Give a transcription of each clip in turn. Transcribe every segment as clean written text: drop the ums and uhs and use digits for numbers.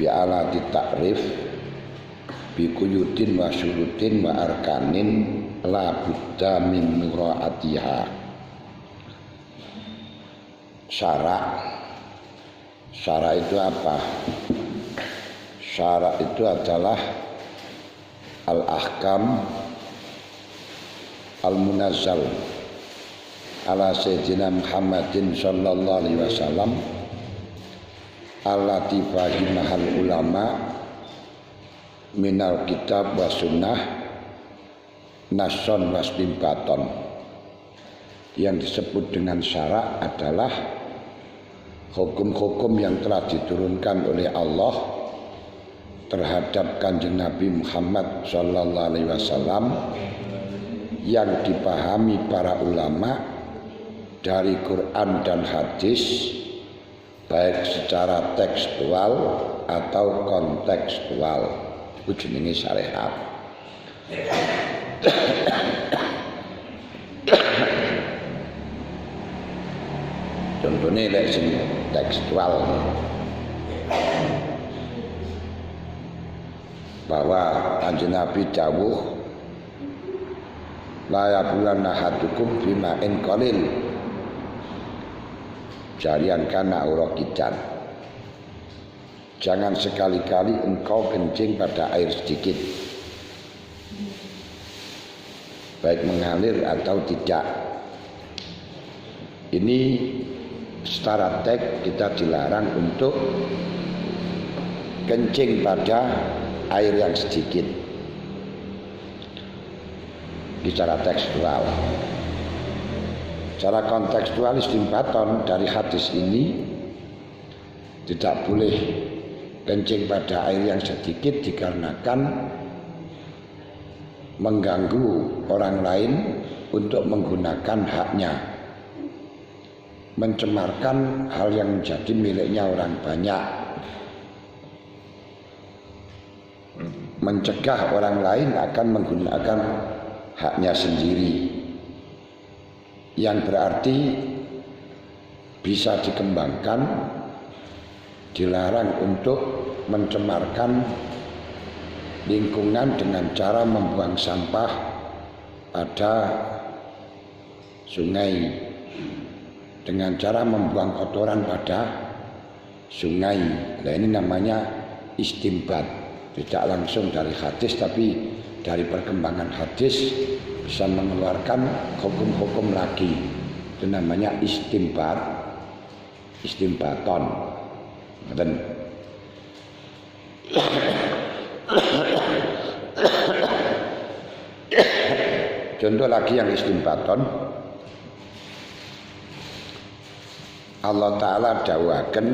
bi'alati ta'rif biquyudin wa syurutin wa arkanin la budda min mura'atiha. Syarak itu apa? Syarak itu adalah al-ahkam al-munazzal ala sayyidina Muhammadin sallallahu alaihi wasallam allati fahimahal ulama minal kitab wa sunnah nason wastimbaton. Yang disebut dengan syarak adalah hukum-hukum yang telah diturunkan oleh Allah terhadap Kanjeng Nabi Muhammad sallallahu alaihi wasallam yang dipahami para ulama dari Quran dan hadis, baik secara tekstual atau kontekstual. Itu jenenge syariat. Contohnya lek sing tekstual bahwa Kanjeng Nabi dawuh la yabulanna hadukum bima'in qalil jarian kana uraqidan. Jangan sekali-kali engkau kencing pada air sedikit, baik mengalir atau tidak. Ini secara teks kita dilarang untuk kencing pada air yang sedikit secara tekstual. Secara kontekstual istimbaton dari hadis ini tidak boleh kencing pada air yang sedikit dikarenakan mengganggu orang lain untuk menggunakan haknya, mencemarkan hal yang menjadi miliknya orang banyak, mencegah orang lain akan menggunakan haknya sendiri, yang berarti bisa dikembangkan, dilarang untuk mencemarkan lingkungan dengan cara membuang sampah pada sungai, dengan cara membuang kotoran pada sungai. Nah, ini namanya istimbat, tidak langsung dari hadis tapi dari perkembangan hadis bisa mengeluarkan hukum-hukum lagi. Itu namanya istimbaton. Dan contoh lagi yang istimbaton, Allah Ta'ala dawaken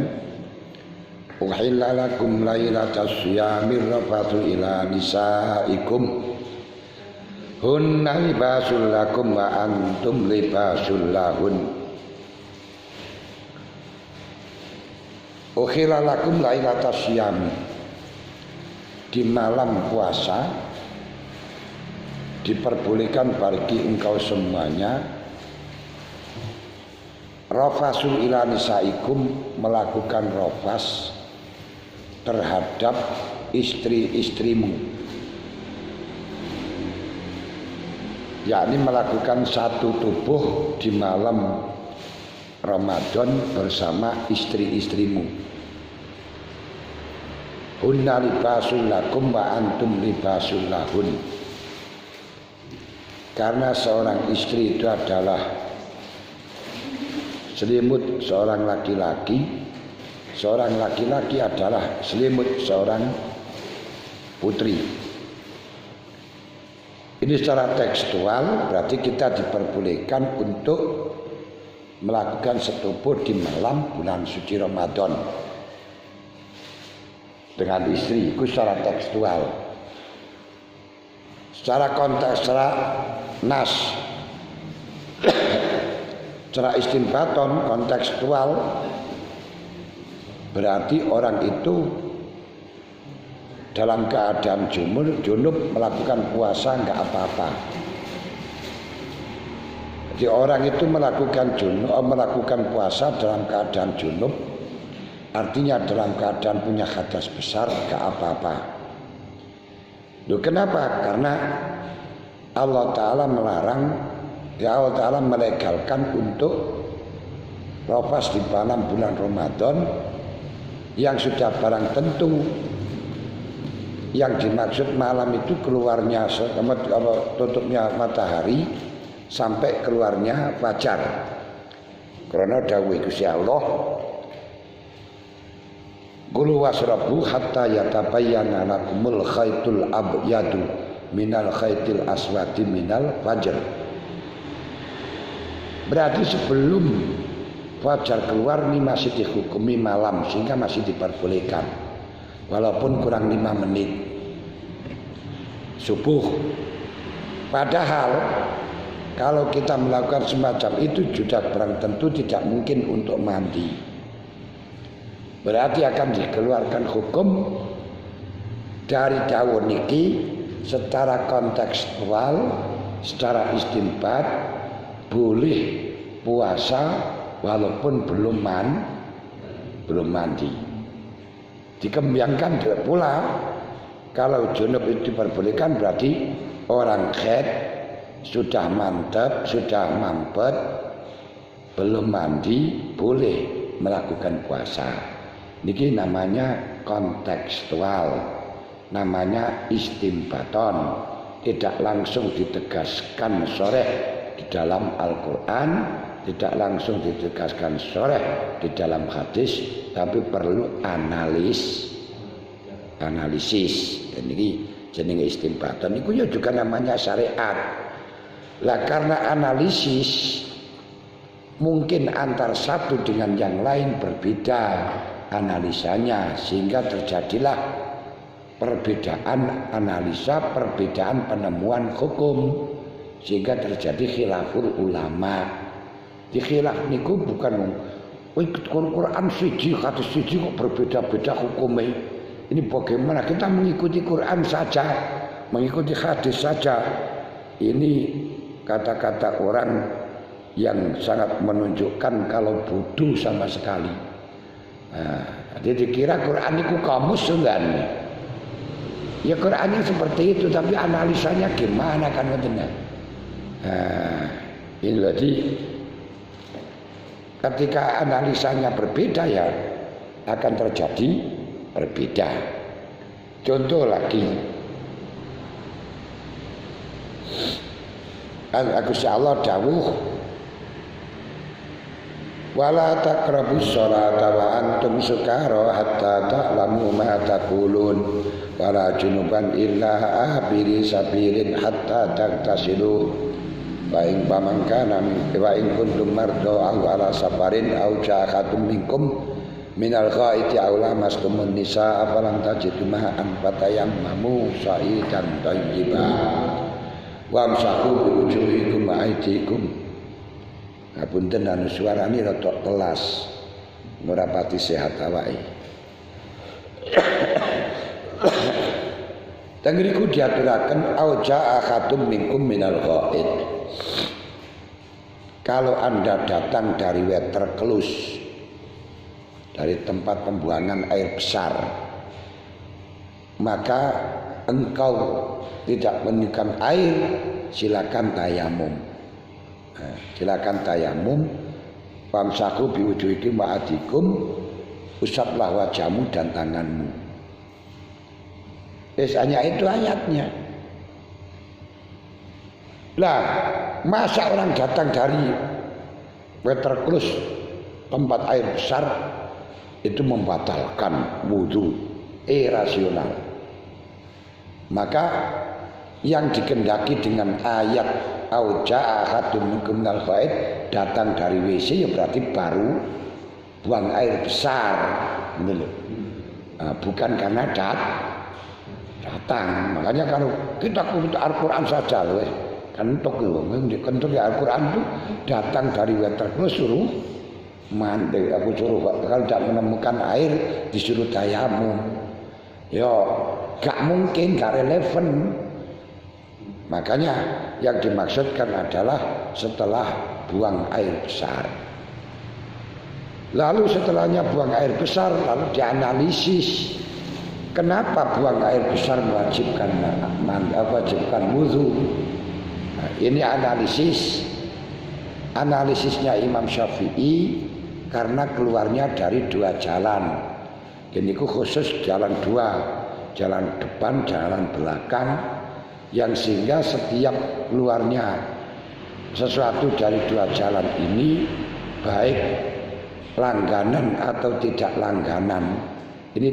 uhilla lakum lailatas syiyamir rafathu ila nisaikum hunna libasul lakum wa antum libasul lahun. Uhilla lakum lailatas syiyam, di malam puasa diperbolehkan bagi engkau semuanya rafasul ila nisaikum, melakukan rafas terhadap istri-istrimu, yakni melakukan satu tubuh di malam Ramadan bersama istri-istrimu. Hunna libasul lakum wa antum libasul lahun. Karena seorang istri itu adalah selimut seorang laki-laki, seorang laki-laki adalah selimut seorang putri. Ini secara tekstual berarti kita diperbolehkan untuk melakukan setubuh di malam bulan suci Ramadan dengan istri. Itu secara tekstual. Secara konteks, secara nas, secara istimbaton, kontekstual, berarti orang itu dalam keadaan junub melakukan puasa enggak apa-apa. Jadi orang itu melakukan puasa dalam keadaan junub artinya dalam keadaan punya hadas besar gak apa-apa. Loh kenapa? Karena Allah Ta'ala melarang, ya Allah Ta'ala melegalkan untuk rafas di malam bulan Ramadan yang sudah barang tentu. Yang dimaksud malam itu keluarnya tutupnya matahari sampai keluarnya fajar. Karena dawuh Gusti Allah, Qul wasrabu hatta yatabayyana lakumul khaitul abyadu minal khaitil aswadi minal fajr. Berarti sebelum fajar keluar ini masih dihukumi malam, sehingga masih diperbolehkan walaupun kurang 5 menit subuh. Padahal kalau kita melakukan semacam itu sudah barang tentu tidak mungkin untuk mandi. Berarti akan dikeluarkan hukum dari dawuh niki secara kontekstual, secara istinbat boleh puasa walaupun belum mandi. Dikembangkan pula kalau junub itu diperbolehkan, berarti orang haid sudah mantap, sudah mampet, belum mandi boleh melakukan puasa. Niki namanya kontekstual, namanya istimbaton, tidak langsung ditegaskan soreh di dalam Al-Quran, tidak langsung ditegaskan soreh di dalam hadis, tapi perlu analisis. Dan ini jenenge istimbaton. Itu juga namanya syariat. Lah karena analisis mungkin antar satu dengan yang lain berbeda analisanya, sehingga terjadilah perbedaan analisa, perbedaan penemuan hukum, sehingga terjadi khilaful ulama. Di khilaf niku bukan Quran siji hadis siji kok berbeda-beda hukumnya. Ini bagaimana kita mengikuti Quran saja, mengikuti hadis saja. Ini kata-kata orang yang sangat menunjukkan kalau bodoh sama sekali. Jadi dikira Quran itu kamus enggak? Ya Qurannya seperti itu, tapi analisanya gimana kan benar? Ini jadi ketika analisanya berbeda ya akan terjadi berbeda. Contoh lagi, Gusti Allah dawuh, wala taqrabus sholata wa antum sukara hatta ta'lamu ma taqulun wala junuban illa abiri sabirin hatta tagtasilu wa in pamangkana wa in kuntum mardo aw ala safarin aw ja'atum minkum minal ghaiti aw lamastumun nisa afalam tajidu ma'an fatayammamu sa'idan thayyiban wamsahu bi wujuhikum wa aydikum. Ngapunten anu suarane rada telas, ora pati sehat awake. Tengriku diaturaken auja ahatum minkum minal ghaid. Kalau Anda datang dari waterkelus, dari tempat pembuangan air besar, maka engkau tidak menemukan air, silakan tayamum. Silakan tayamum, famsahu biwujuhikum wa adikum, usaplah wajahmu dan tanganmu. Hanya itu ayatnya. Lah, masa orang datang dari waterkelus, tempat air besar, itu membatalkan wudu, irasional. Maka yang dikendaki dengan ayat auja ahadum minkum minal ghaid, datang dari WC ya berarti baru buang air besar, bukan karena datang. Makanya kalau kita kulit Al-Quran saja loh, kentuk Al-Quran itu datang dari waterkelus suruh mandi. Aku suruh kalau tidak menemukan air disuruh tayamum. Yo gak mungkin, gak relevan. Makanya yang dimaksudkan adalah setelah buang air besar. Lalu setelahnya buang air besar, lalu dianalisis. Kenapa buang air besar mewajibkan wudu? Nah, ini analisisnya Imam Syafi'i karena keluarnya dari dua jalan. Ini khusus jalan dua, jalan depan, jalan belakang, yang sehingga setiap keluarnya sesuatu dari dua jalan ini, baik langganan atau tidak langganan, ini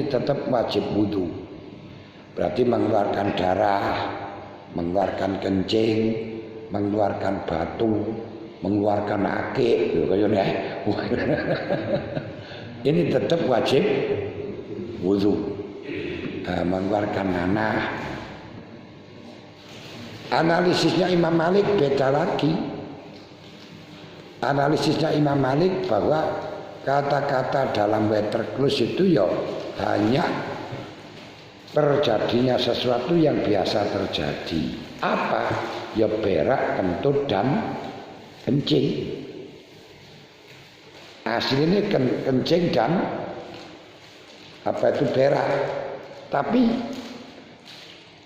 tetap wajib wudu. Berarti mengeluarkan darah, mengeluarkan kencing, mengeluarkan batu, mengeluarkan akik, ini tetap wajib wudu. Mengeluarkan nanah. Analisisnya Imam Malik beda lagi. Analisisnya Imam Malik bahwa kata-kata dalam waterclose itu ya hanya terjadinya sesuatu yang biasa terjadi. Apa? Ya berak, kentut, dan kencing. Aslinya kencing dan berak. Tapi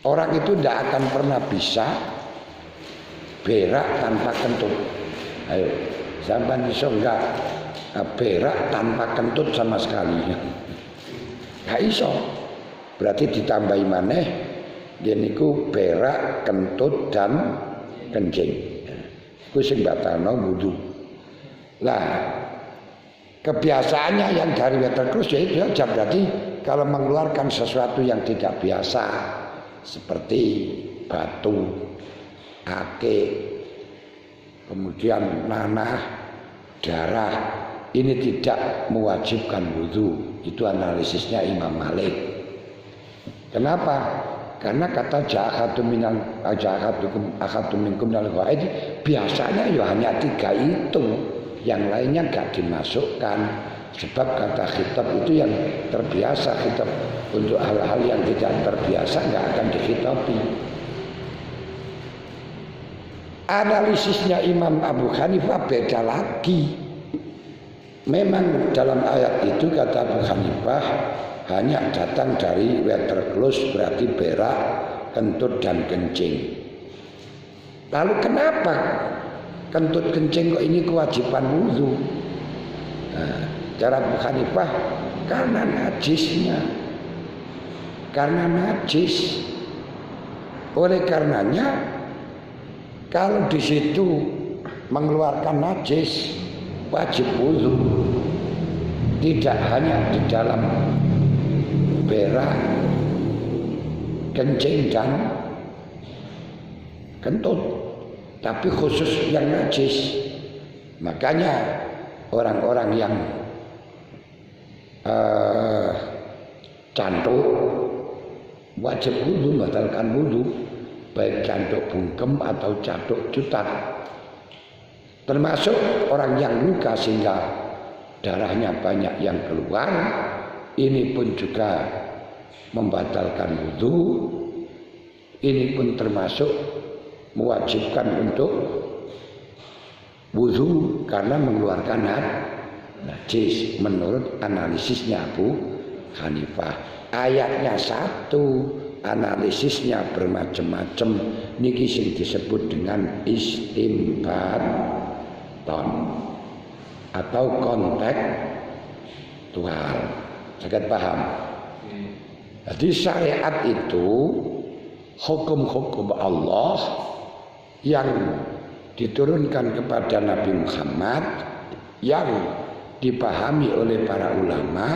orang itu tidak akan pernah bisa berak tanpa kentut. Ayo, sampai bisa enggak berak tanpa kentut sama sekali? Nggak iso. Berarti ditambahi maneh yaiku berak, kentut, dan kencing. Iku sing batalno wudu. Lah, kebiasaannya yang dari waterclose yaitu aja, berarti kalau mengeluarkan sesuatu yang tidak biasa seperti batu, akik, kemudian nanah, darah, ini tidak mewajibkan wudu. Itu analisisnya Imam Malik. Kenapa? Karena kata ja'ahatu minkum minal ghaid biasanya ya hanya 3 itu, yang lainnya gak dimasukkan. Sebab kata khitab itu yang terbiasa, khitab untuk hal-hal yang tidak terbiasa gak akan dikhitabi. Analisisnya Imam Abu Hanifah beda lagi. Memang dalam ayat itu kata Abu Hanifah hanya datang dari waterclose, berarti berak, kentut, dan kencing. Lalu kenapa kentut kencing kok ini kewajiban wudu? Nah, cara Abu Hanifah karena najisnya, karena najis. Oleh karenanya kalau di situ mengeluarkan najis wajib wudu. Tidak hanya di dalam berak, kencing, dan kentut, tapi khusus yang najis. Makanya orang-orang yang cantuk wajib wudu, batalkan wudu, baik cantuk bungkem atau cantuk jutat. Termasuk orang yang luka sehingga darahnya banyak yang keluar, ini pun juga membatalkan wudu. Ini pun termasuk mewajibkan untuk wudu karena mengeluarkan najis menurut analisisnya Abu Hanifah. Ayatnya satu, analisisnya bermacam-macam. Niki sing disebut dengan istimbaton atau kontekstual. Sangat paham? Jadi syariat itu hukum-hukum Allah yang diturunkan kepada Nabi Muhammad, yang dipahami oleh para ulama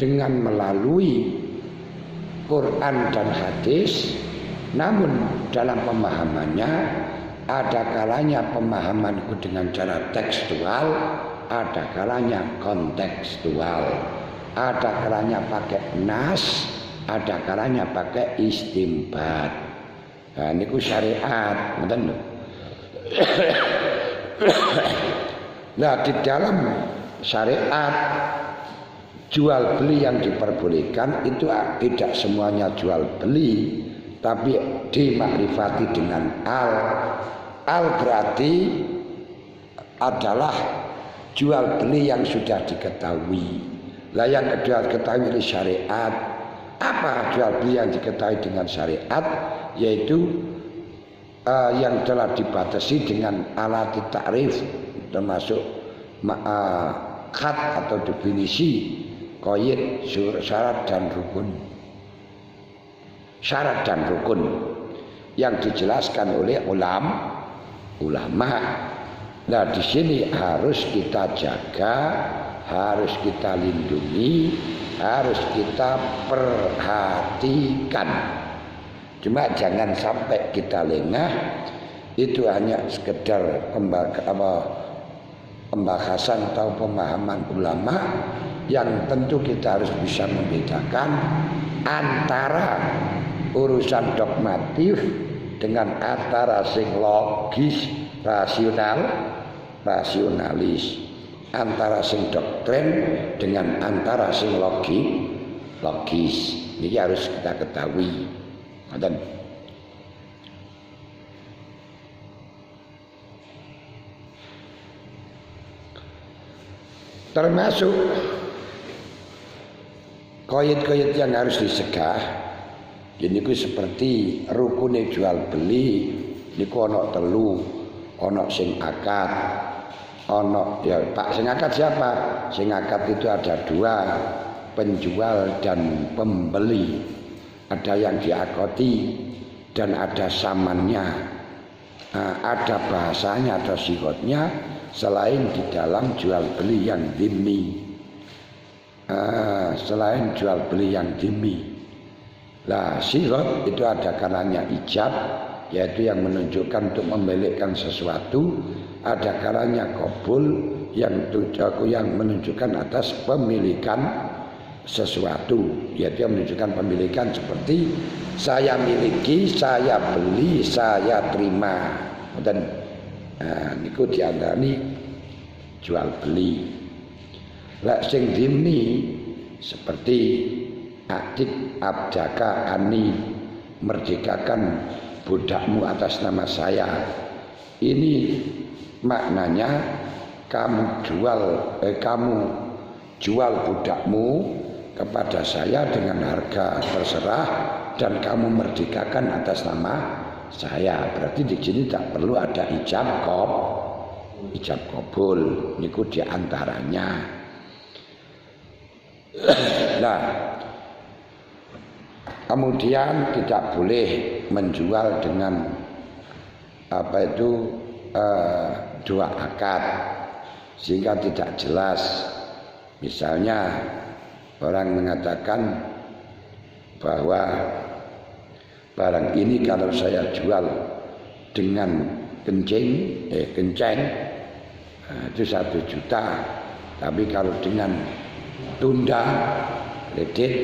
dengan melalui Quran dan hadis. Namun dalam pemahamannya ada kalanya pemahaman itu dengan cara tekstual, ada kalanya kontekstual, ada kalanya pakai nas, ada kalanya pakai istimbat. Nah, ini syariat, betul? Nah, di dalam syariat jual beli yang diperbolehkan itu tidak semuanya jual beli, tapi dimakrifati dengan al. Al berarti adalah jual beli yang sudah diketahui. Lah yang kedua ketahui oleh syariat. Apa jual beli yang diketahui dengan syariat? Yaitu yang telah dibatasi dengan alat takrif, termasuk khat atau definisi, qaid, syarat dan rukun. Syarat dan rukun yang dijelaskan oleh ulama. Nah, di sini harus kita jaga, harus kita lindungi, harus kita perhatikan. Cuma jangan sampai kita lengah. Itu hanya sekedar pembahasan atau pemahaman ulama yang tentu kita harus bisa membedakan antara urusan dogmatif dengan antara sing logis, rasionalis, antara sing doktrin dengan antara sing logis. Ini harus kita ketahui. Dan termasuk qaid-qaid yang harus disegah. Ini seperti rukune jual beli. Niku ana telu, ana sing akad, ana ya Pak sing akad siapa? Sing akad itu ada dua, penjual dan pembeli. Ada yang diakoti dan ada samannya, ada bahasanya, ada sihotnya, selain di dalam jual beli yang dhimmi. Selain jual beli yang dhimmi. Lah sihot itu ada kalanya ijab, yaitu yang menunjukkan untuk memilihkan sesuatu. Ada kalanya qabul yang menunjukkan atas pemilikan sesuatu, yaitu yang menunjukkan pemilikan seperti saya miliki, saya beli, saya terima. Dan niku diandani jual beli. Lek sing dhimmi seperti atik abdaka ani, merdekakan budakmu atas nama saya. Ini maknanya kamu jual budakmu kepada saya dengan harga terserah dan kamu merdekakan atas nama saya. Berarti di sini tak perlu ada ijab qabul. Niku di antaranya. Nah, kemudian tidak boleh menjual dengan dua akad sehingga tidak jelas. Misalnya orang mengatakan bahwa barang ini kalau saya jual dengan kenceng itu 1 juta, tapi kalau dengan tunda kredit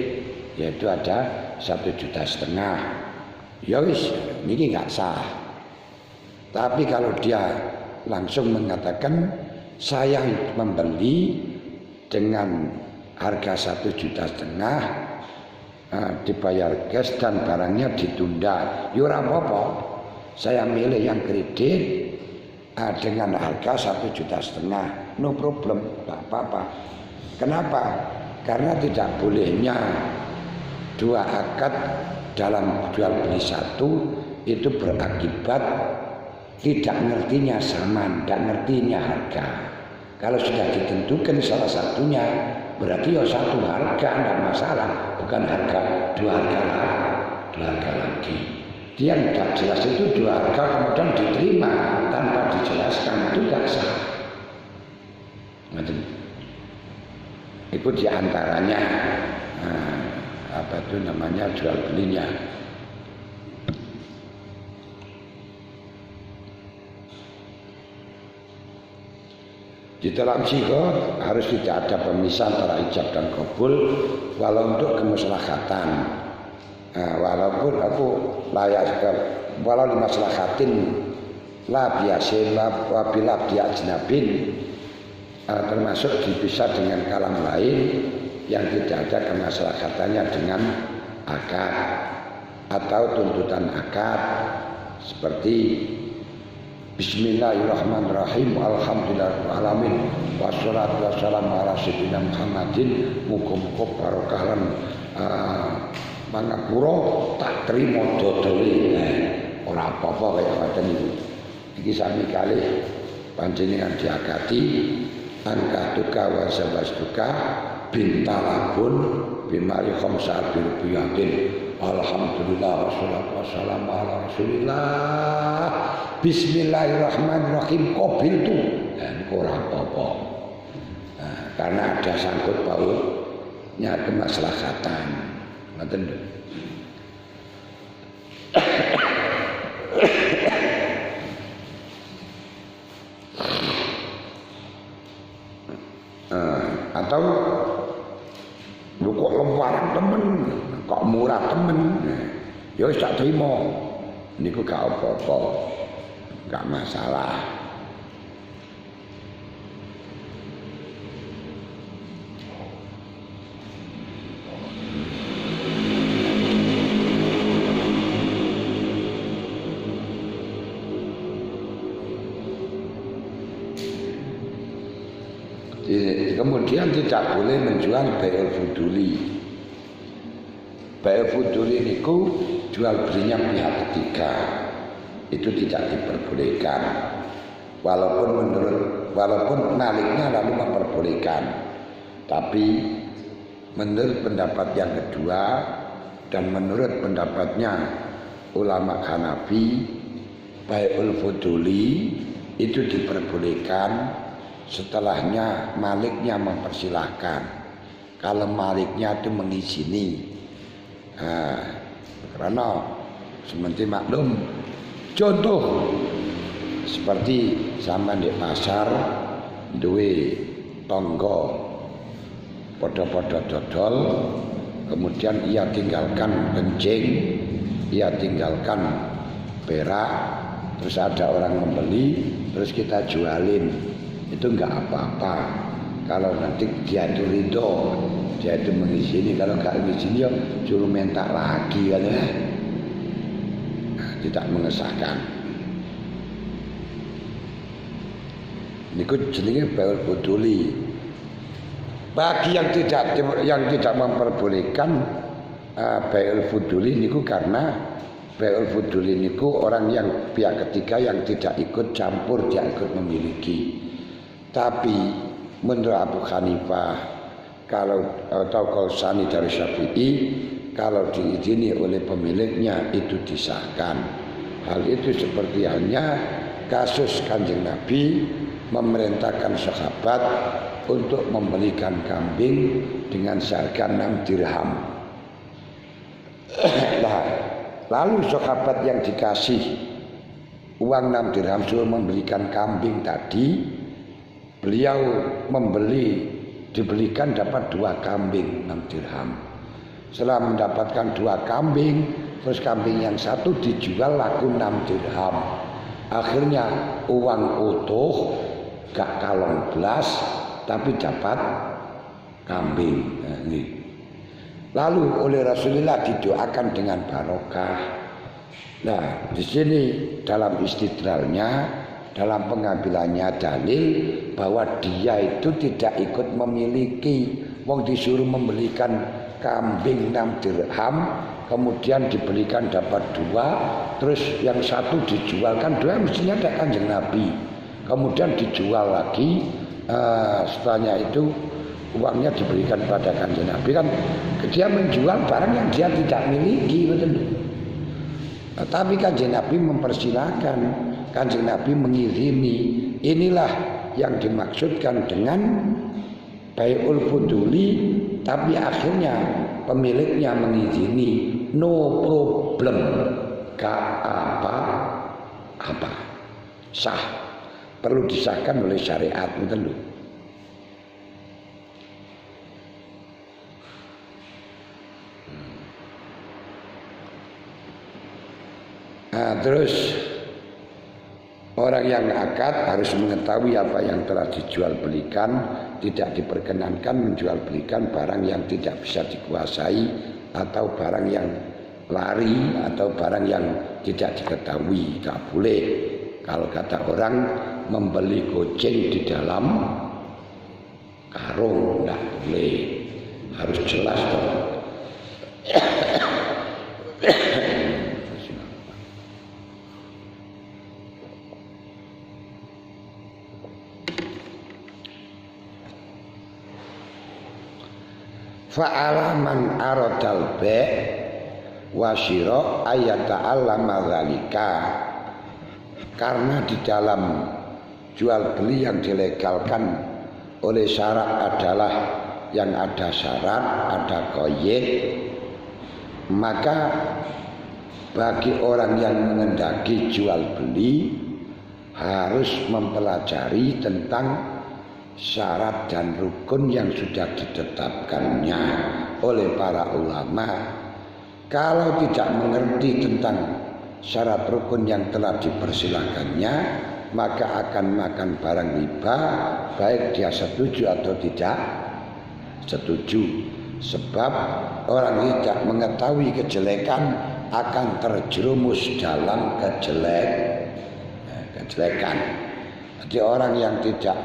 yaitu ada 1,5 juta. Ya wis, ini nggak sah. Tapi kalau dia langsung mengatakan saya membeli dengan harga 1,5 juta, dibayar cash dan barangnya ditunda, ya ora apa-apa. Saya milih yang kredit dengan harga 1,5 juta, no problem, nggak apa-apa. Kenapa? Karena tidak bolehnya dua akad dalam jual beli satu itu berakibat tidak ngertinya sama, tidak ngertinya harga. Kalau sudah ditentukan salah satunya, berarti ya satu harga, tidak masalah, bukan dua harga lagi. Dia tidak jelas itu dua harga kemudian diterima tanpa dijelaskan, itu tidak sah. Itu diantaranya jual belinya. Di dalam sihot harus tidak ada pemisahan antara ijab dan qabul walau untuk kemaslahatan. Walaupun aku layak walau limaslahatin la biasin wabila dia ajnabin, termasuk dipisah dengan kalam lain yang tidak ada kemaslahatannya dengan akad atau tuntutan akad, seperti Bismillahirrahmanirrahim. Alhamdulillahirrahmanirrahim. Wassalatu wassalamu ala sayyidina Muhammadin. Muga-muga barokah lan mangapura tak trimo dodole. Ora apa-apa kaya ngoten niku. Iki sami kalih panjenengan diagati angka duka wa sabastuka bintalabun bimari khamsat biyatin. Alhamdulillah wassalatu wassalamu ala Rasulillah. Bismillahirrahmanirrahim. Qabil tu. Ora apa-apa. Karena ada sangkut pautnya kemaslahatan. Ngoten lho. Atau lu kok lemparan temen, kok murah temen, ya wis tak trimo. Niku gak apa-apa, gak masalah. Kemudian tidak boleh menjual bai'ul fuduli. Bai'ul fuduli niku jual belinya pihak ketiga. Itu tidak diperbolehkan. Walaupun maliknya lalu memperbolehkan. Tapi menurut pendapat yang kedua dan menurut pendapatnya ulama Hanafi, bai'ul fuduli itu diperbolehkan setelahnya maliknya mempersilahkan. Kalau maliknya itu mengizini, karena seperti maklum, contoh seperti sama di pasar duwe tonggo podo-podo dodol, kemudian ia tinggalkan kencing, ia tinggalkan perak, terus ada orang membeli, terus kita jualin. Itu enggak apa-apa kalau nanti dia itu ridho, dia itu mengizini. Kalau enggak mengizini ya suruh minta lagi kan ya. Tidak mengesahkan. Niku jenenge bai'ul fuduli. Bagi yang tidak memperbolehkan bai'ul fuduli niku karena bai'ul fuduli niku orang yang pihak ketiga yang tidak ikut campur, tidak ikut memiliki. Tapi menurut Abu Hanifah atau Qausani dari Syafi'i, kalau diizini oleh pemiliknya itu disahkan. Hal itu seperti halnya kasus Kanjeng Nabi memerintahkan sahabat untuk membelikan kambing dengan seharga 6 dirham. Nah, lalu sahabat yang dikasih uang 6 dirham suruh membelikan kambing tadi, beliau dibelikan dapat 2 kambing 6 dirham. Setelah mendapatkan 2 kambing, terus kambing yang satu dijual laku 6 dirham. Akhirnya uang utuh, gak kalong belas, tapi dapat kambing. Lalu oleh Rasulullah didoakan dengan barokah. Nah, di sini dalam istidlalnya, dalam pengambilannya dalil bahwa dia itu tidak ikut memiliki. Wong disuruh membelikan kambing 6 dirham, kemudian dibelikan dapat 2, terus yang satu dijualkan 2, mestinya ada Kanjeng Nabi. Kemudian dijual lagi, setelahnya itu uangnya diberikan pada Kanjeng Nabi. Kan dia menjual barang yang dia tidak miliki, betul. Tapi Kanjeng Nabi mempersilahkan, Kanjeng Nabi mengizini. Inilah yang dimaksudkan dengan bai'ul fuduli, tapi akhirnya pemiliknya mengizini, no problem, gak apa-apa, sah, perlu disahkan oleh syariat, betul. Nah, terus orang yang akad harus mengetahui apa yang telah dijual belikan. Tidak diperkenankan menjual belikan barang yang tidak bisa dikuasai, atau barang yang lari, atau barang yang tidak diketahui. Tidak boleh. Kalau kata orang membeli kucing di dalam karung enggak boleh, harus jelas dong. Fa'alaman aradal ba' wasyira ayata'allama dzalika, karena di dalam jual beli yang dilegalkan oleh syarak adalah yang ada syarat, ada qayyid, maka bagi orang yang mengendaki jual beli harus mempelajari tentang syarat dan rukun yang sudah ditetapkannya oleh para ulama. Kalau tidak mengerti tentang syarat rukun yang telah dipersilakannya, maka akan makan barang riba, baik dia setuju atau tidak setuju. Sebab orang tidak mengetahui kejelekan akan terjerumus dalam kejelekan. Jadi orang yang tidak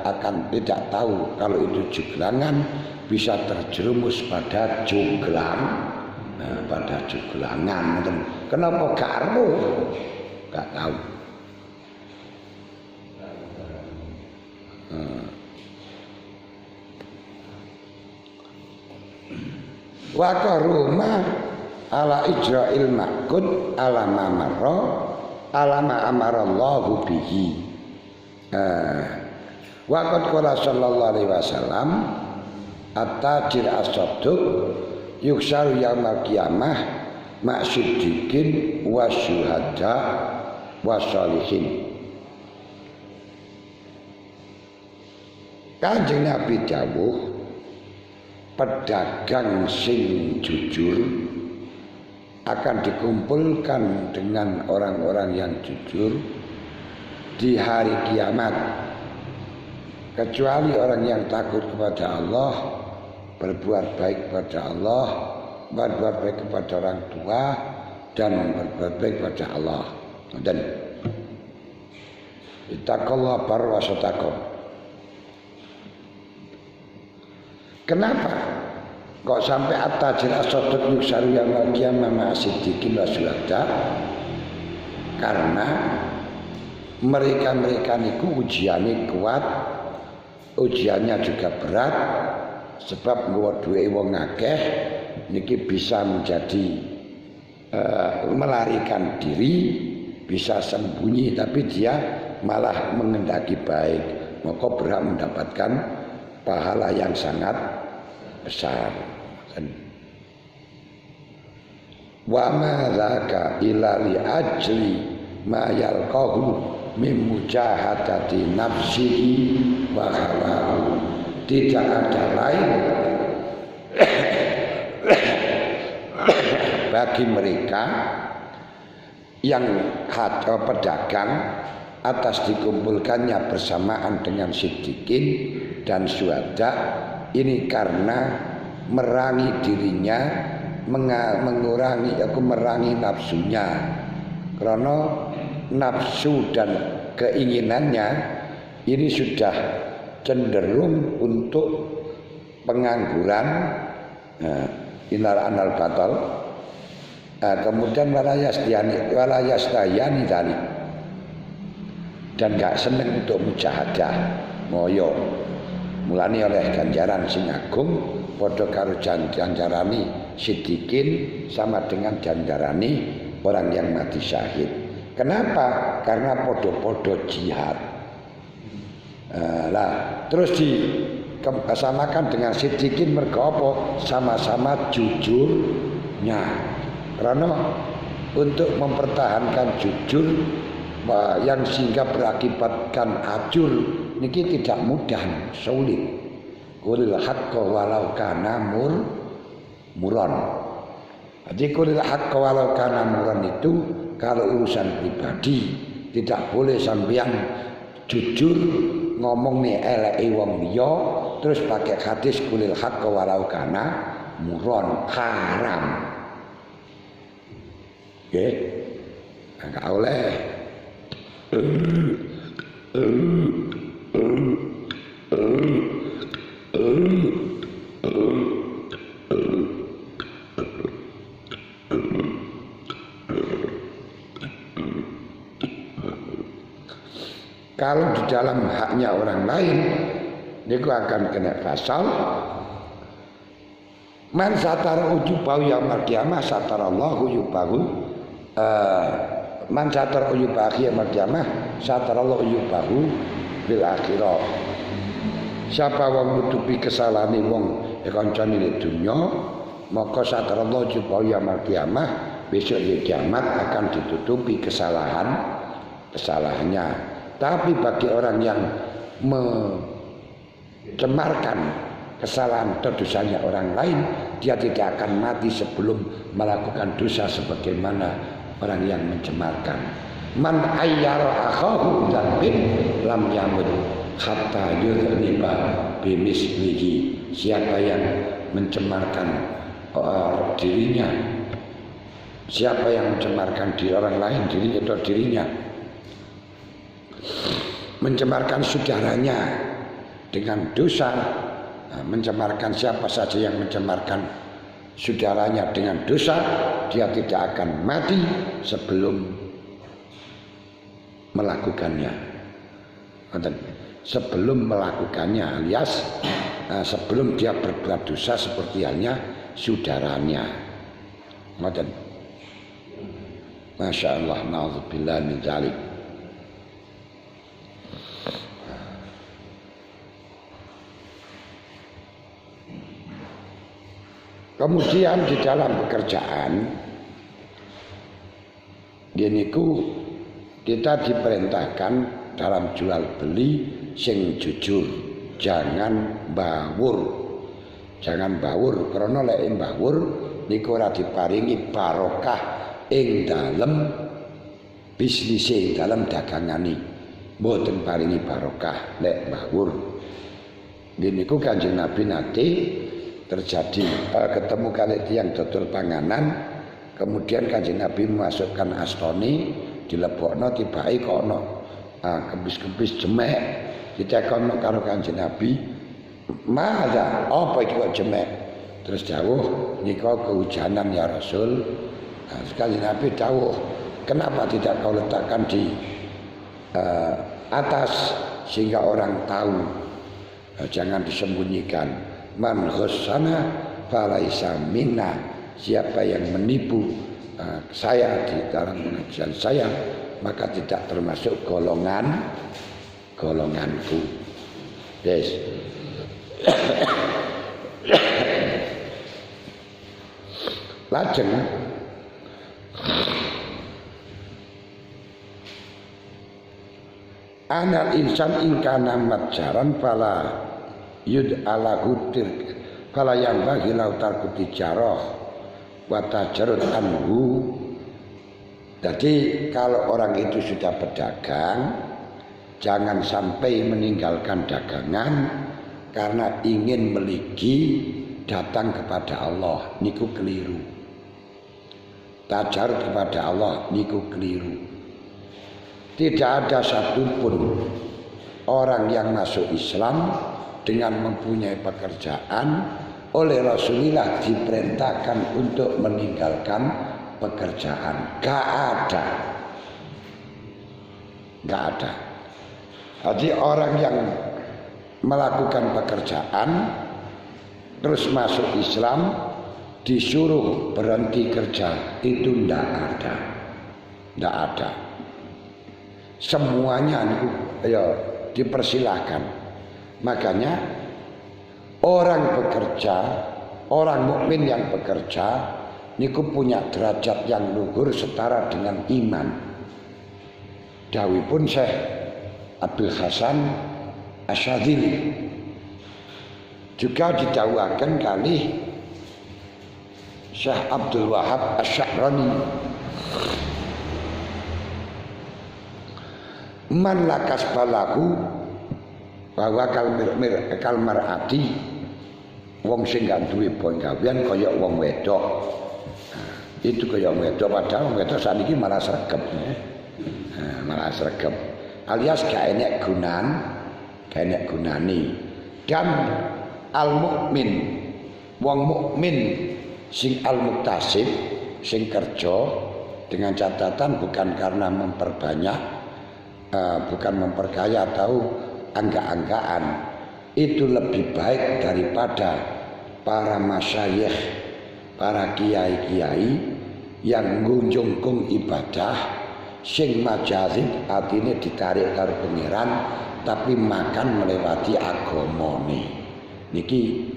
tahu kalau itu juglangan bisa terjerumus pada juglang, pada juglangan. Kenapa karo? Gak tahu. Wa qaruma ala ijra'il ma'qud ala ma marra ala ma amarallahu bihi. Waqat qala sallallahu alaihi wasallam at-tajir as-sadduq yuksaru yaumil qiyamah ma'syiddiqin wa syuhada wa sholihin. Kanjeng Nabi dawuh, pedagang sing jujur akan dikumpulkan dengan orang-orang yang jujur di hari kiamat, kecuali orang yang takut kepada Allah, berbuat baik kepada Allah, berbuat baik kepada orang tua, dan berbuat baik kepada Allah. Dan ittaqullah bar wa sadaqah. Kenapa kok sampai at-tajir as-sadduq yuksaru yaumil qiyamah ma'asiddiqin wa syuhada? Karena mereka niku ujiannya kuat, ujiannya juga berat, sebab nggawa duwe wong akeh niki bisa menjadi melarikan diri, bisa sembunyi tapi dia malah mengendaki baik, maka berhak mendapatkan pahala yang sangat besar. Wa ma dzaka illa li ajli ma yalqahu min mujahadati nafsihi wa hawahu. Tidak ada lain bagi mereka yang pedagang atas dikumpulkannya bersamaan dengan siddiqin dan syuhada ini karena merangi dirinya, merangi nafsunya. Karena nafsu dan keinginannya ini sudah cenderung untuk pengangguran, anal batal, kemudian walayastayani tadi, dan gak seneng untuk mujahadah moyo. Mulani oleh ganjaran sing agung padha karo ganjarani siddiqin sama dengan ganjarani orang yang mati syahid. Kenapa? Karena podo-podo jihad. Terus disamakan dengan siddiqin mergo apa? Sama-sama jujurnya. Karena untuk mempertahankan jujur yang sehingga berakibatkan ajur niki tidak mudah, sulit. Qulil haqqo walau kana muron. Jadi qulil haqqo walau kana muron itu kalau urusan pribadi tidak boleh sampeyan jujur ngomong nih eleke wong liya terus pakai hadis qulil haqqo walau kana muron, haram. Nggih. Enggak oleh. Kalau di dalam haknya orang lain, niku akan kena pasal. Man satara ujubahu yaumil qiyamah satarallahu yubahu. Man satara ujubahu yaumil qiyamah satarallahu yubahu bil akhirah. Siapa wong nutupi kesalahane wong kancane ning dunya, maka satarallahu yubahu yaumil qiyamah, besok di kiamat akan ditutupi kesalahannya. Tapi bagi orang yang mencemarkan kesalahan atau dosanya orang lain, dia tidak akan mati sebelum melakukan dosa sebagaimana orang yang mencemarkan. Man ayyara akhahu dzambin lam yamut hatta yudhniba bimislihi. Siapa yang mencemarkan dirinya, siapa yang mencemarkan diri orang lain, dirinya atau dirinya, mencemarkan saudaranya dengan dosa, mencemarkan siapa saja yang mencemarkan saudaranya dengan dosa, dia tidak akan mati sebelum melakukannya. Sebelum melakukannya, alias sebelum dia berbuat dosa seperti halnya saudaranya. Masya Allah, na'udzubillah min dzalik. Kemudian di dalam pekerjaan giniku kita diperintahkan dalam jual beli sing jujur, jangan bawur. Jangan bawur, karena lek bawur niku ora diparingi barokah ing dalem bisnis, ing dalem dagangane. Mboten paringi barokah lek bawur. Giniku Kanjeng Nabi nate terjadi ketemu kali tiang dodol panganan, kemudian Kanjeng Nabi memasukkan astoni dilebokno, tibae kok ono kebis-kebis jemek, ditekono karo Kanjeng Nabi, "Mada, apa iki kok jemek?" Terus dawuh, "Nika kehujanan ya Rasul." Kanjeng Nabi dawuh, "Kenapa tidak kau letakkan di atas sehingga orang tahu, jangan disembunyikan." Man khassana falaisa minna. Siapa yang menipu saya di dalam pengajian saya, maka tidak termasuk golonganku. Yes. Lajeng anal insan ingkana matjaran fala yud ala hutir fala yang bagi lautar kuti jaroh watajarut anhu. Jadi kalau orang itu sudah berdagang, jangan sampai meninggalkan dagangan karena ingin meligi datang kepada Allah, niku keliru. Tajarut kepada Allah, niku keliru. Tidak ada satupun orang yang masuk Islam dengan mempunyai pekerjaan oleh Rasulullah diperintahkan untuk meninggalkan pekerjaan. Gak ada. Jadi orang yang melakukan pekerjaan terus masuk Islam disuruh berhenti kerja, itu ndak ada. Semuanya dipersilahkan. Makanya orang bekerja, orang mukmin yang bekerja niku punya derajat yang luhur setara dengan iman. Dawuhipun Syekh Abdul Hasan Asyadzili, juga didawuhaken kali Syekh Abdul Wahab Asy-Sya'rani, man lakas balahu bahwa kalmar ati wong sing gak duwe penggawean kaya wong wedok. Itu kaya wong wedok, padahal wong wedok saniki malah sregep. malah sregep alias gak enek gunane. Dan al mukmin wong mukmin sing al muktasib sing kerja dengan catatan bukan karena memperbanyak bukan memperkaya atau angka-angkaan, itu lebih baik daripada para masyayikh, para kiai-kiai yang ngunjungkung ibadah sing majazib artinya ditarik karo pangeran tapi makan melewati agamane. Niki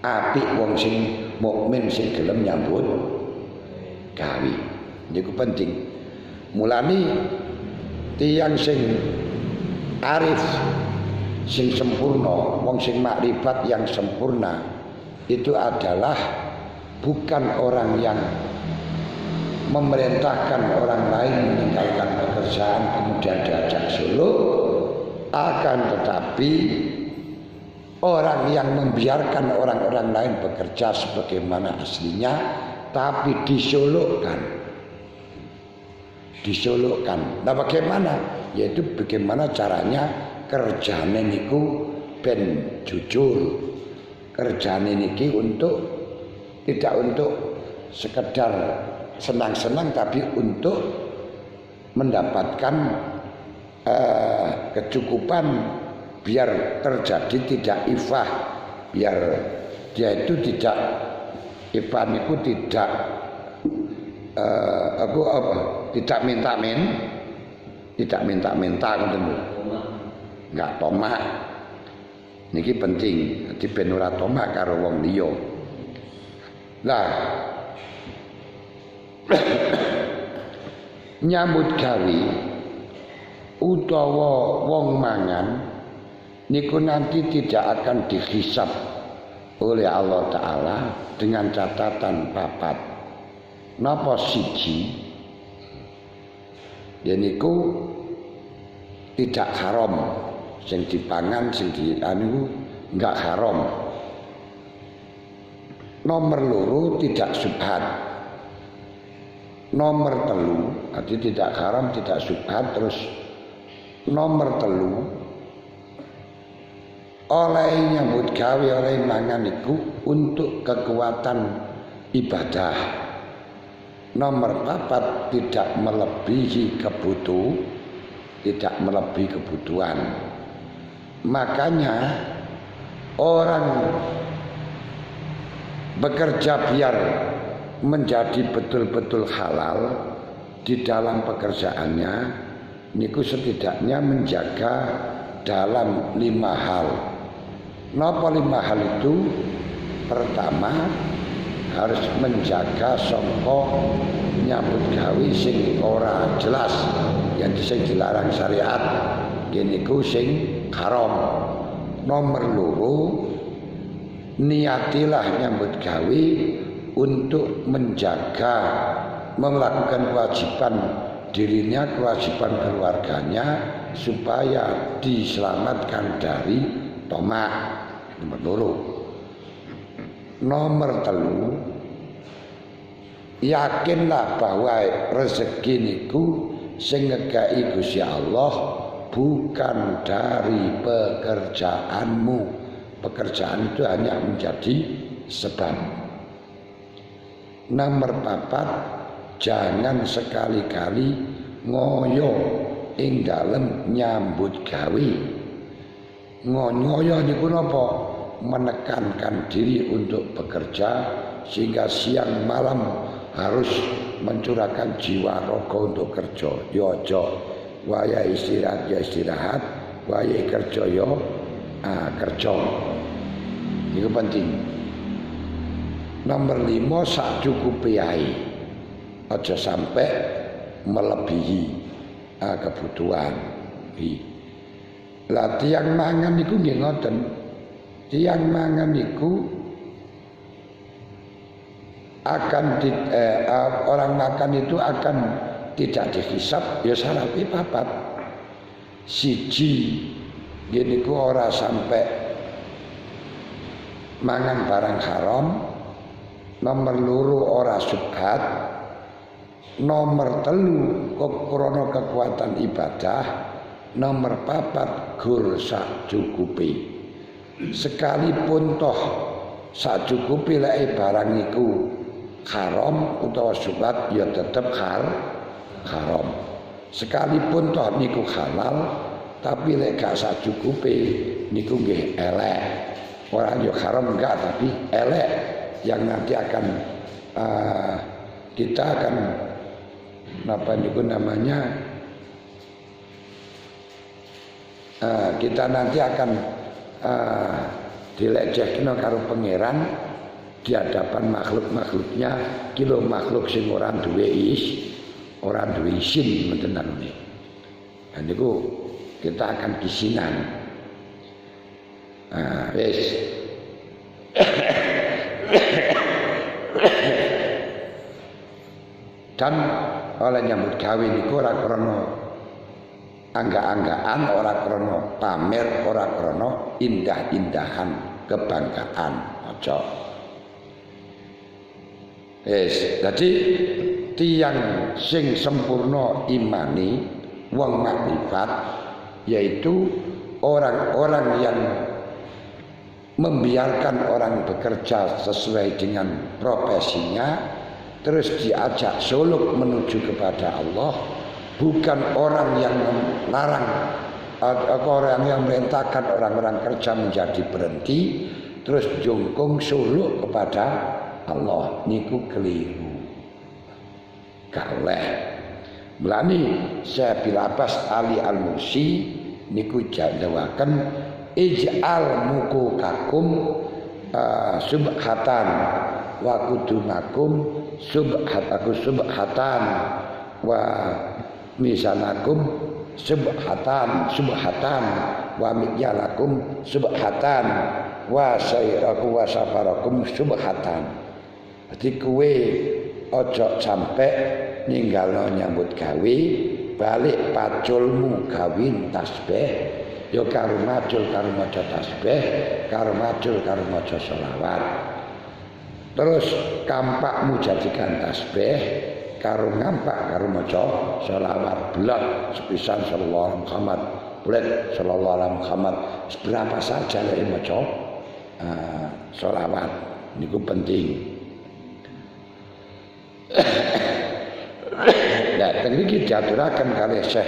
apik wong sing mukmin sing gelem nyambut gawe. Niku penting. Mulane tiyang sing arif sing sempurna, wong sing makrifat yang sempurna itu adalah bukan orang yang memerintahkan orang lain meninggalkan pekerjaan kemudian diajak suluk, akan tetapi orang yang membiarkan orang-orang lain bekerja sebagaimana aslinya tapi disulukkan. Nah bagaimana? Yaitu bagaimana caranya kerjane niku ben jujur. Kerjane niki tidak untuk sekedar senang-senang tapi untuk mendapatkan kecukupan, biar terjadi tidak ifah, biar dia itu tidak ifah niku tidak tidak minta ngoten lho. Enggak tomak. Niki penting, dadi ben ora tomak karo wong liya. Lah nyambut gawe utawa wong mangan niku nanti tidak akan dihisab oleh Allah Ta'ala dengan catatan papat. Napa siji? Ya niku tidak haram, sing dipangan sing dianu enggak haram. Nomor loro tidak subhat. Nomor telu, arti tidak haram, tidak subhat. Terus nomor telu, oleh nyambut gawe, oleh mangan iku untuk kekuatan ibadah. Nomor papat tidak melebihi kebutuhan. Makanya orang bekerja biar menjadi betul-betul halal di dalam pekerjaannya niku setidaknya menjaga dalam 5 hal. Napa 5 hal itu? Pertama, harus menjaga sangka nyambut gawe sing ora jelas, yang sing dilarang syariat, niku sing haram. Nomor loro, niatilah nyambut gawe untuk menjaga, melakukan kewajiban dirinya, kewajiban keluarganya supaya diselamatkan dari tomak. Nomor loro. Nomor telu, yakinlah bahwa rezeki niku sing ngekai Gusti Allah bukan dari pekerjaanmu. Pekerjaan itu hanya menjadi sebab. Nomor papat, jangan sekali-kali ngoyo ing dalem nyambut gawe. Ngoyo niku napa? Menekankan diri untuk bekerja sehingga siang malam harus mencurahkan jiwa raga untuk kerja. Ya aja waya istirahat ya istirahat, waya kerja ya kerja. Itu penting. Nomor 5, sak cukupe ae. Aja sampai melebihi kebutuhan. Lah tiyang mangan niku nggih ngoten. Tiyang mangan niku akan orang makan itu akan tidak dihisab ya syaratnya papat. Siji niku ora sampai mangan barang haram. Nomor loro ora subhat. Nomor 3 krana kekuatan ibadah. Nomor 4 gur sak cukupe. Sekalipun toh sak cukupe lek barang iku haram utawa syubhat ya tetep haram. Sekalipun toh niku halal tapi lek gak sak cukupe niku nggih elek. Ora yo haram enggak tapi elek yang nanti akan kita akan apa niku namanya kita nanti akan dilecehkan karo pangeran di hadapan makhluk-makhluknya kilo makhluk sing ora duwe isin mentenan ini. Dan niku kita akan kisinan. Wis. Dan oleh nyambut gawe niku ora krana angga-anggaan, ora krana pamer, ora krana indah-indahan kebanggaan. Aja. Dadi tiyang sing sempurna imani wong makrifat yaitu orang-orang yang membiarkan orang bekerja sesuai dengan profesinya terus diajak suluk menuju kepada Allah, bukan orang yang melarang atau orang yang merintahkan orang-orang kerja menjadi berhenti terus jungkung suluk kepada Allah. Niku keliru. Kaleh mulane Syekh Bil Abbas Ali Al-Musi niku jawaken ij'al mukukakum subhatan wa kudunakum subhatan wa misanakum subhatan wa mikyalakum subhatan wa sayraku wa safarakum subhatan. Dadi kowe ojo sampai ninggalno nyambut gawe balik paculmu gawin tasbih ya karo macul karo maca tasbih karo macul karo maca selawat terus kampakmu jadikan tasbih karo ngampak karo maca selawat blak sepisan sallallahu alaihi Muhammad blak sallallahu alaihi Muhammad berapa saja lek maca selawat niku penting. Nah, niki diaturaken kalih Syekh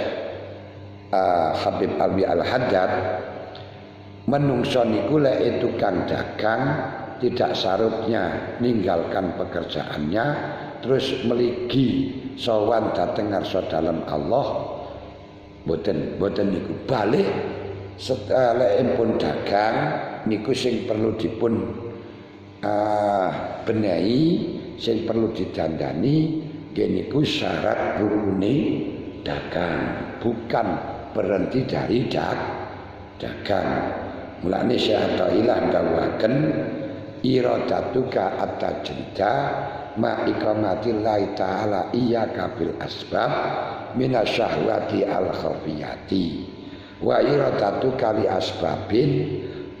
Habib Alwi Al-Haddad menungso niku lek tukang dagang tidak sarupnya ninggalkan pekerjaannya terus meligi sowan dhateng ngarsa dalem Allah boten niku balik setelah pun dagang niku sing perlu dipun benahi sing perlu didandani niku syarat rukune dagang bukan berhenti dari dagang. Mulane Syekh Athaillah ndawaken iradatuka at-tajrida ma iqamatillahi ta'ala iyyaka bil asbab minasyahwati al-khafiyati wa iradatuka li asbabin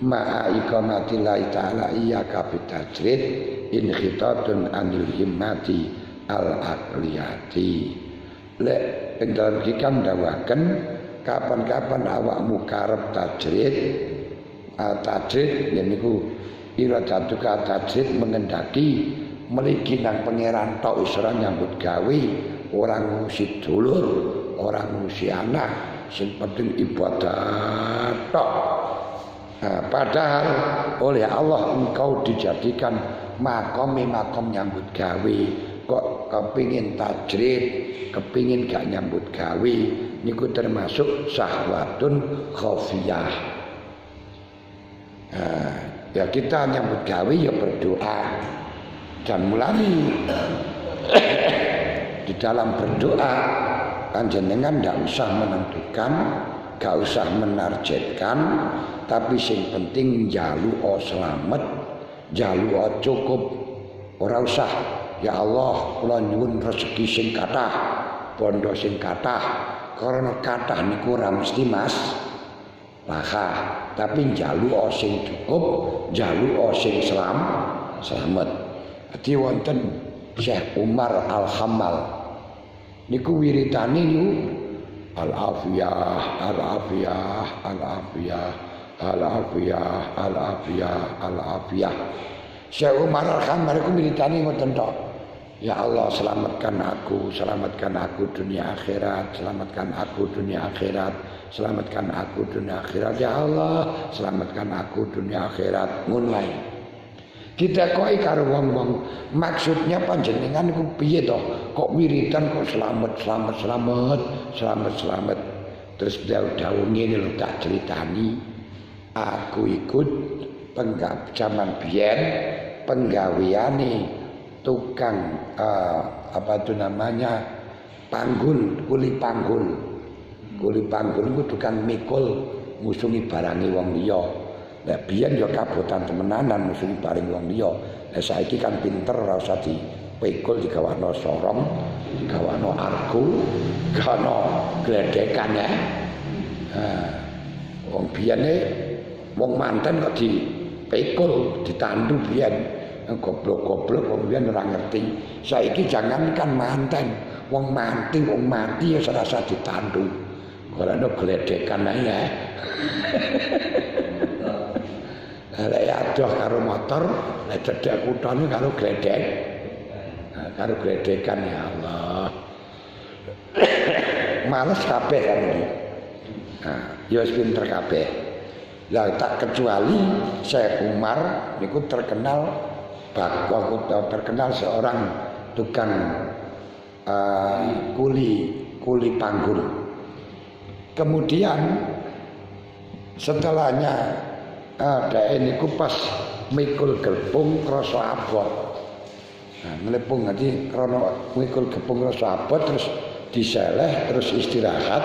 ma iqamatillahi ta'ala iyyaka bit tajrid in khitatun anil himmati al-aqliyati. Lek ing dalem hikam dawaken kapan-kapan awakmu karep tajrid niku iradatuka tajrid mengendaki mligi nang pangeran tok wis ora nyambut gawe ora ngurusi dulur ora ngurusi anak sing penting ibadah tok. Padahal oleh Allah engkau dijadikan makom nyambut gawe kok kepingin tajrid kepingin gak nyambut gawe niku termasuk syahwatun khafiyah. Ya kita nyambut gawe ya berdoa dan mulai di dalam berdoa panjenengan ndak usah menentukan gak usah menargetkan tapi sing penting njaluk selamat njaluk cukup ora usah ya Allah kula nyuwun rezeki sing kathah bondo sing kathah karena kathah niku ora mesti Mas laka tapi njaluk sing cukup njaluk sing selamat. Dadi wonten Syekh Umar Al-Hamal niku wiritane niku al-afiyah, al-afiyah, al-afiyah, al-afiyah, al-afiyah, al-afiyah. Syekh Umar Al-Khamar iku wiritane ngoten tok. Ya Allah, selamatkan aku dunia akhirat, selamatkan aku dunia akhirat, selamatkan aku dunia akhirat. Ya Allah, selamatkan aku dunia akhirat. Ngono wae. Kita koi karo wong-wong, maksudnya panjenengan iku piye to? Kok wiridan kok selamat. Terus dawuh ngene lho tak critani. Aku ikut zaman biyen penggaweane tukang apa itu namanya panggul, kuli panggul itu tukang mikul ngusungi barangi wong liya. Lah biyen ya kabotan temenanan ngusungi barang wong liya. Lah saiki kan pinter ora usah dipikul digawakno sorong, digawakno argo, digawakno gledekan ya. Wong biyene wong manten kok dipikul, ditandu biyen. Goblok-goblok wong biyen ora ngerti. Saiki jangankan manten, wong mati ya serasa ditandu. Ora ono gledekan ae ya. Lek adoh karo motor, lek cedhak kuthane karo gledek. Karo gledekan ya Allah. Males kabeh kan iki. Ya wis pinter kabeh. Lah tak kecuali Syekh Umar niku terkenal seorang tukang kuli panggul. Kemudian setelahnya ada ini pas mikul glepung krasa abot. Ngelepung nanti krono mikul glepung krasa abot terus diseleh terus istirahat.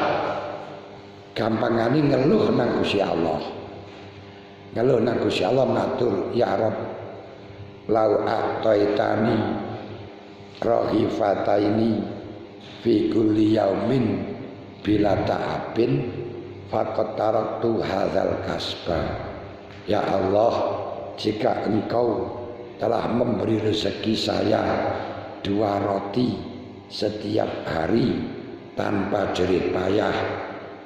Gampangane ngeluh nang Gusti Allah. Ngeluh nang Gusti Allah matur, ya Rabb, lau a'taitani rahifataini fi kulli yaumin bila ta'abin faqad taraktu hadzal kasba. Ya Allah, jika Engkau telah memberi rezeki saya 2 roti setiap hari tanpa jerih payah,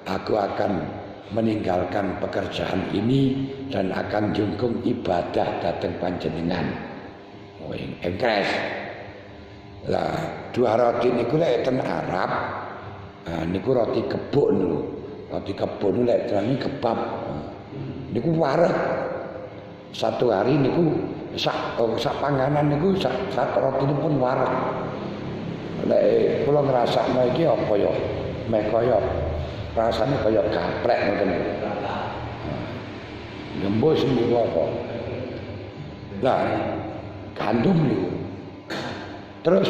aku akan meninggalkan pekerjaan ini dan akan jungkung ibadah datang panjenengan. Engkres. Lah 2 roti niku lek ten Arab, niku roti kebuk niku. Roti kebuk niku lek terani kebab. Niku wareg. 1 hari niku sak panganan niku sak roti pun wareg. Lek kula ngrasakno iki apa ya? Meh kaya rasane kaya gaplek ngoten. Gembus niku apa? Lah gandum niku. Terus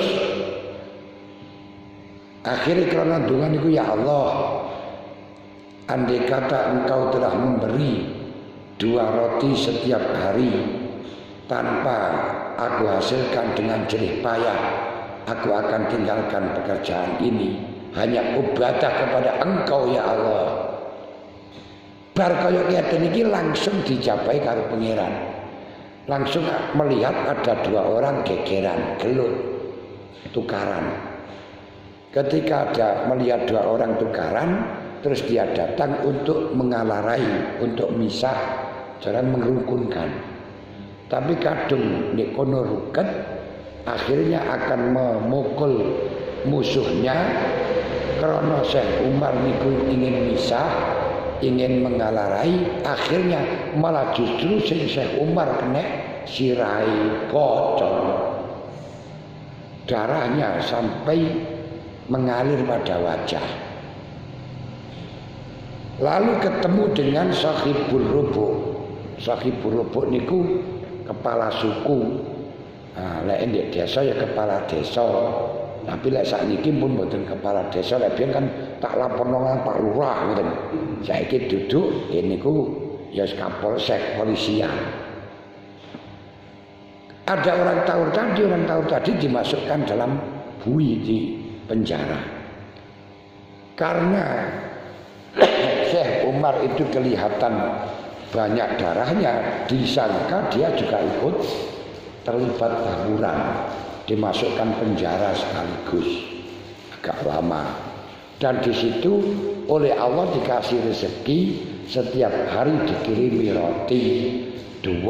akhirnya karena doa niku, ya Allah, andai kata Engkau telah memberi 2 roti setiap hari tanpa aku hasilkan dengan jerih payah, aku akan tinggalkan pekerjaan ini, hanya ibadah kepada Engkau ya Allah. Bar kaya ngeten iki langsung dijabai karo pangeran. Langsung melihat ada 2 orang gegeran, gelut, tukaran. Ketika ada melihat 2 orang tukaran, terus dia datang untuk mengalarai, untuk misah, jangan mengerukunkan. Tapi kadung nikono ruket, akhirnya akan memukul musuhnya. Karena Syekh Umar niku ingin misah, ingin mengalarai, akhirnya malah justru Syekh Umar kena sirai bocor. Darahnya sampai mengalir pada wajah. Lalu ketemu dengan Sahibul Rubuk. Sahibul Rubuk niku kepala suku. Lek ndek desa ya kepala desa. Tapi lek sakniki pun mboten kepala desa, lek biyen kan tak laporno nang Pak Lurah ngoten. Saiki duduk niku ya Kapolsek polisian. Ada orang tawur tadi dimasukkan dalam bui di penjara. Karena Syekh Umar itu kelihatan banyak darahnya, disangka dia juga ikut terlibat tawuran, dimasukkan penjara sekaligus. agak lama. Dan di situ oleh Allah dikasih rezeki setiap hari dikirimi roti 2,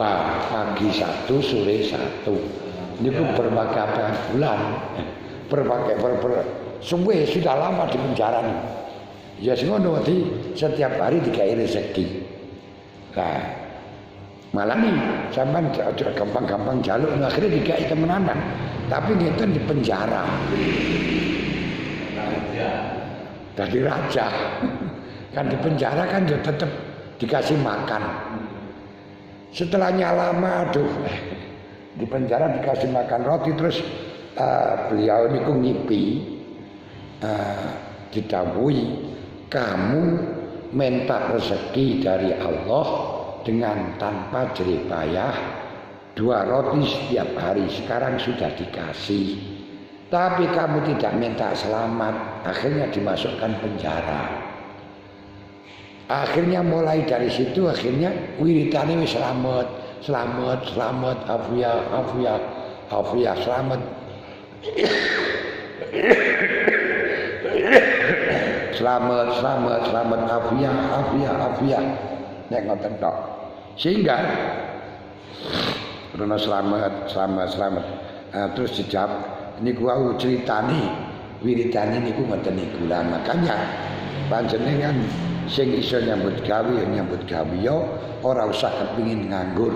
pagi 1, sore 1. Ini berbagai bulan, berbagai suwe sudah lama di penjara nih. Ya ngono setiap hari dikasih rezeki. Nah, malah nih sampean gampang-gampang jaluk akhirnya dikasih temenanan. Tapi ngeten di penjara. Jadi raja. Kan di penjara kan dia tetap dikasih makan. Setelahnya lama aduh di penjara dikasih makan roti terus beliau niku ngipi didhawuhi kamu minta rezeki dari Allah dengan tanpa jerih payah 2 roti setiap hari sekarang sudah dikasih tapi kamu tidak minta selamat akhirnya dimasukkan penjara. Akhirnya mulai dari situ akhirnya wiridane wis selamat afia selamat selamat afia nek ngoten tok. Sehingga karena selamat terus dijawab niku wau critani wiridane niku ngoten niku. Lah makanya panjenengan sing iso nyambut gawe ya ora usah kepingin nganggur.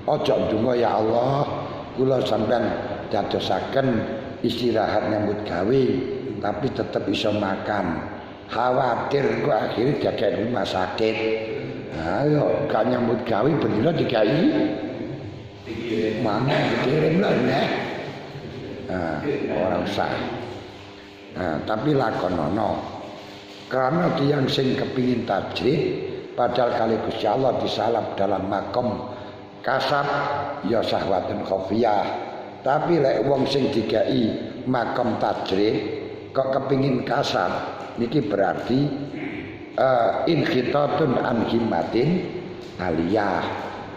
Aja ndonga ya Allah, kula sampean dadosaken istirahat nyambut gawe tapi tetep iso makan. Khawatir kok akhirnya jaga rumah sakit. Ayo gak nyambut gawe bener dikai mana dikirim lah nek. Ora usah. Tapi lakonono. Karena tiyang sing kepingin tajrid padahal kali Gusti Allah disalap dalam makom kasab ya syahwatun khafiyah. Tapi lek wong sing dikai makom tajrid kok kepingin kasab niki berarti inkhitatun an himmatin aliyah.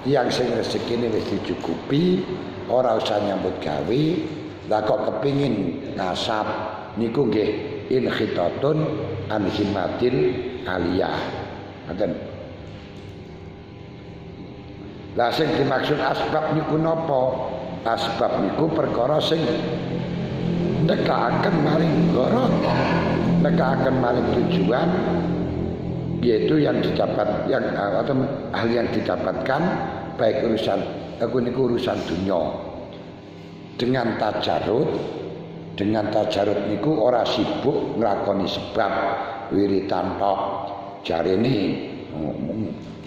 Tiyang sing rezekine wis dicukupi ora usah nyambut gawe lah kok kepingin kasab niku nggih inkhitatun an himmatil aliyah. Ngoten. Lah sing dimaksud asbab niku napa? Asbab niku perkara sing nekakaken maring negara, nekakaken maring tujuan yaitu yang didapat atau hal yang didapatkan baik urusan niku urusan dunia. Dengan tajarut niku ora sibuk nglakoni sebab wiritan tok. Jarene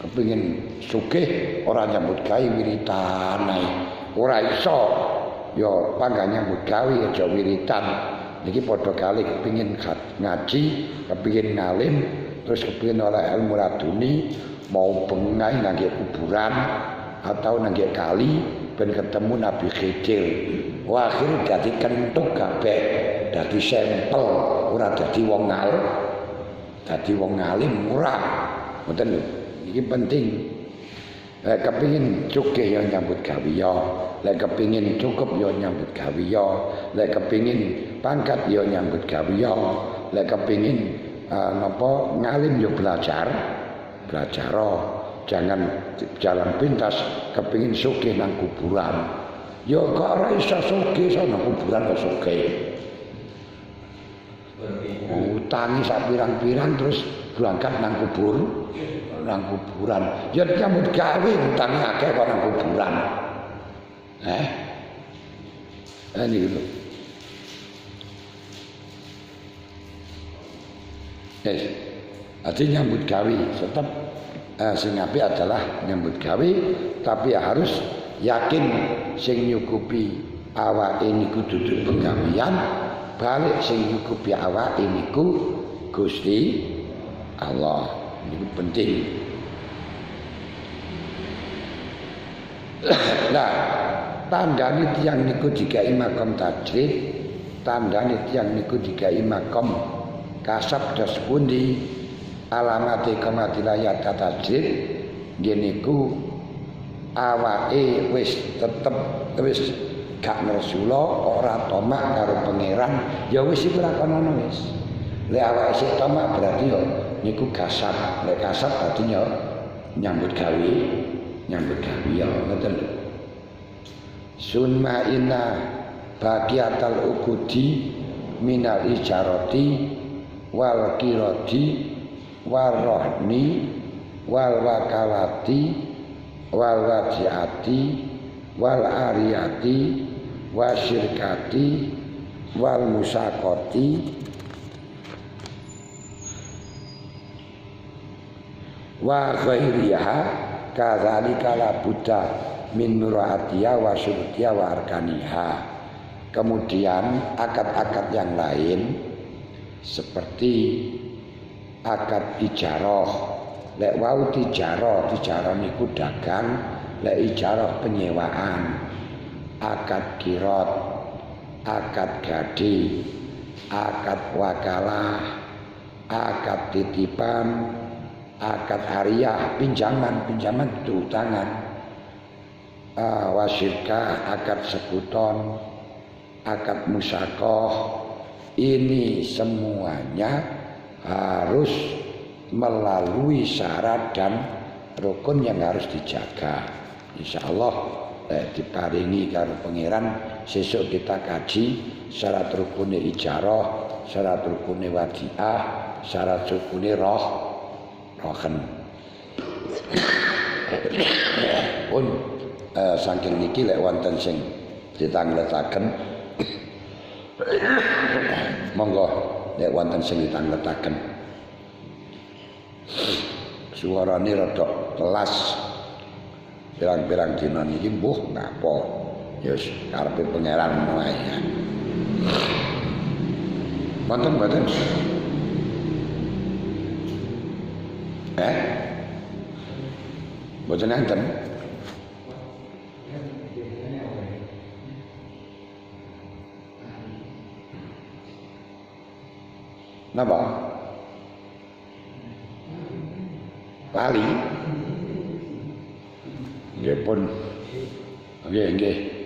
kepengin sugih ora nyambut gawe wiritan ae. Ora iso ya pangga nyambut gawe aja wiritan. Niki padha kali kepengin ngaji, kepengin ngalim, terus kepengin oleh ilmu laduni, mau bengai nangge kuburan atau nangge kali ben ketemu Nabi Khidir. Wah akhirnya dadi kentuk kabeh, dadi sampel, ora dadi wong ngalim. Dadi wong ngalim ora. Ngoten lho. Iki penting. Lek kepengin sugih ya nyambut gawe ya, lek kepengin cukup ya nyambut gawe ya, lek kepengin pangkat ya nyambut gawe ya, lek kepengin napa ngalim ya belajar. Jangan jalan pintas kepengin sugih nang kuburan. Ya kok ora iso sugih sono kuburan kok sugih. Utangi sak pirang-pirang terus berangkat nang kuburan. Ya nyambut gawe utangi akeh kok nang kuburan. Ini lho. Artinya nyambut gawe tetap sing apik adalah nyambut gawe tapi harus yakin sing nyukupi awake niku dudu penggawean, balik sing nyukupi awake niku Gusti Allah. Niku penting. Nah, tandane tiyang niku dikai makom tajrid, tandane tiyang niku dikai makom kasab dos pundi alamate kamatilayat tajrid nggih niku awake wis tetep wis gak ngersula ora tomak karo pangeran ya wis iku lakonono wis. Lek awake sik tomak berarti yo niku kasat. Lek kasat berarti yo nyambut gawe ya ngoten lho. Sunma inna baqiyatal ukudi minal ijarati wal kirati wal rohni wal wakalati wal wadiati wal ariyati wasyirkati wal musakoti wa ghairiha kadzalika la buddha min muraatiha wa syurutiha wa arkaniha. Kemudian akad-akad yang lain seperti akad ijarah. Lek wau tijarah niku dagang, lek ijarah penyewaan. Akad kirot, akad gade, akad wakalah, akad titipan, akad ariyah, pinjaman itu utangan, wasyirkah, akad sekuton, akad musakoh. Ini semuanya harus melalui syarat dan rukun yang harus dijaga. Insyaallah diparingi karo pangeran sesuk kita kaji syarat rukune ijarah, syarat rukune wadiah, syarat rukune rohen. Pun saking niki lek wonten sing ditangletaken monggo lek wonten sing ditangletaken. Suarane rada telas. Pirang-pirang dina niki mbuh ngapa. Ya karepe pangeran wae. Mboten. Mboten enten. Napa? Lali. Nggih pun. Nggih.